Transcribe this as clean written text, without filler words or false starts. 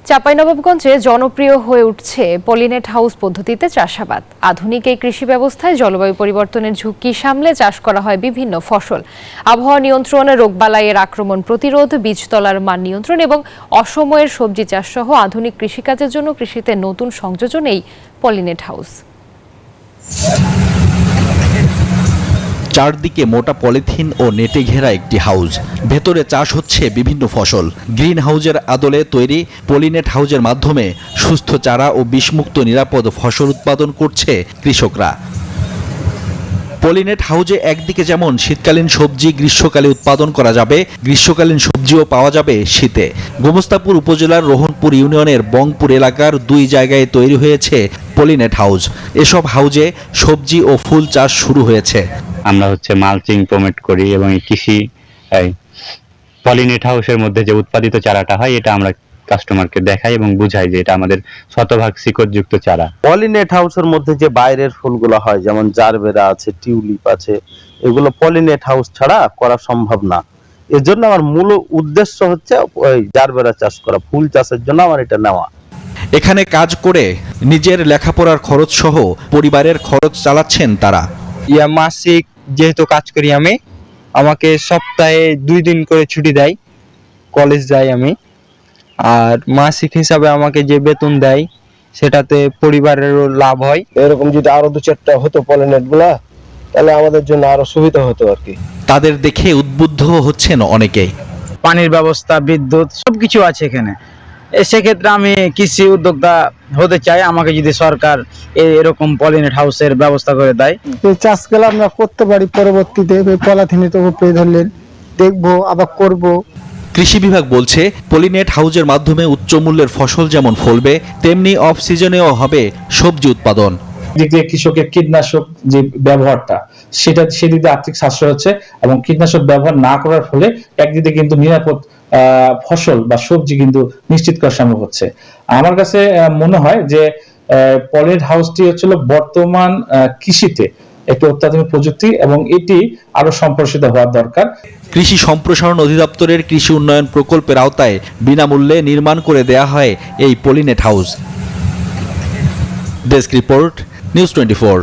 চাঁপাইনবাবগঞ্জে জনপ্রিয় হয়ে উঠছে পলিনেট হাউস পদ্ধতিতে চাষাবাদ। আধুনিক এই কৃষি ব্যবস্থায় জলবায়ু পরিবর্তনের ঝুঁকি সামলে চাষ করা হয় বিভিন্ন ফসল। আবহাওয়া নিয়ন্ত্রণ, রোগবালাইয়ের আক্রমণ প্রতিরোধ, বীজতলার মান নিয়ন্ত্রণ এবং অসময়ের সবজি চাষ সহ আধুনিক কৃষিকাজের জন্য কৃষিতে নতুন সংযোজন এই পলিনেট হাউস। চারদিকে মোটা পলিথিন ও নেটে ঘেরা একটি হাউস, ভেতরে চাষ হচ্ছে বিভিন্ন ফসল। গ্রিন হাউজের আদলে তৈরি পলিনেট হাউজের মাধ্যমে সুস্থ চারা ও বিষমুক্ত নিরাপদ ফসল উৎপাদন করছে কৃষকরা। পলিনেট হাউজে একদিকে যেমন শীতকালীন সবজি গ্রীষ্মকালে উৎপাদন করা যাবে, গ্রীষ্মকালীন সবজিও পাওয়া যাবে শীতে। গোমস্তাপুর উপজেলার রোহনপুর ইউনিয়নের বংপুর এলাকার 2 জায়গায় তৈরি হয়েছে পলিনেট হাউজ। এসব হাউজে সবজি ও ফুল চাষ শুরু হয়েছে। আমরা মালচিং প্রমোট করি এবং কৃষি পলিনেট হাউসের মধ্যে যে উৎপাদিত চারাটা হয় এটা আমরা কাস্টমারকে দেখাই এবং বুঝাই যে এটা আমাদের শতভাগ শিকড়যুক্ত চারা। পলিনেট হাউসের মধ্যে যে বাইরের ফুলগুলো হয় যেমন জারবেরা আছে, টিউলিপ আছে, এগুলো পলিনেট হাউস ছাড়া করা সম্ভব না। এর জন্য আমার মূল উদ্দেশ্য হচ্ছে ওই জারবেরা চাষ করা, ফুল চাষের জন্য আমার এটা নেওয়া। এখানে কাজ করে নিজের লেখাপড়ার খরচ সহ পরিবারের খরচ চালাচ্ছেন তারা। মাসিক যেহেতু কাজ করি আমি, আমাকে সপ্তাহে 2 দিন করে ছুটি দেয়, কলেজ যাই আমি। আর মাসিক হিসাবে আমাকে যে বেতন দেয় সেটাতে পরিবারেরও লাভ হয়। এরকম যদি আরো 2-4টা হতো পলিনেট গুলা, তাহলে আমাদের জন্য আরো সুবিধা হতো আর কি। তাদের দেখে উদ্বুদ্ধ হচ্ছেন অনেকেই। পানির ব্যবস্থা, বিদ্যুৎ সবকিছু আছে এখানে। সেক্ষেত্রে আমি কৃষি উদ্যোক্তা হতে চাই। আমাকে যদি সরকার এরকম পলিনেট হাউসের ব্যবস্থা করে দেয়, এই চাষগুলো আমরা করতে পারি। পরবর্তীতে পলিথিনের উপরে ধরলেন দেখবো, আবার করব। কৃষি বিভাগ বলছে পলিনেট হাউজের মাধ্যমে উচ্চ মূল্যের ফসল যেমন ফলবে, তেমনি অফ সিজনেও হবে সবজি উৎপাদন। দিকে কৃষকের কীটনাশক যে ব্যবহারটা সেদিকে আর্থিক সাশ্রয় হচ্ছে এবং কীটনাশক ব্যবহার না করার ফলে একদিকে কিন্তু নিরাপদ ফসল বা সবজি কিন্তু নিশ্চিত করা সম্ভব হচ্ছে। আমার কাছে মনে হয় যে পলিনেট হাউসটি হচ্ছিল বর্তমান কৃষিতে একটি অত্যাধুনিক প্রযুক্তি এবং এটি আরো সম্প্রসারিত হওয়া দরকার। কৃষি সম্প্রসারণ অধিদপ্তরের কৃষি উন্নয়ন প্রকল্পের আওতায় বিনামূল্যে নির্মাণ করে দেয়া হয় এই pollinate house. Desk report, news 24।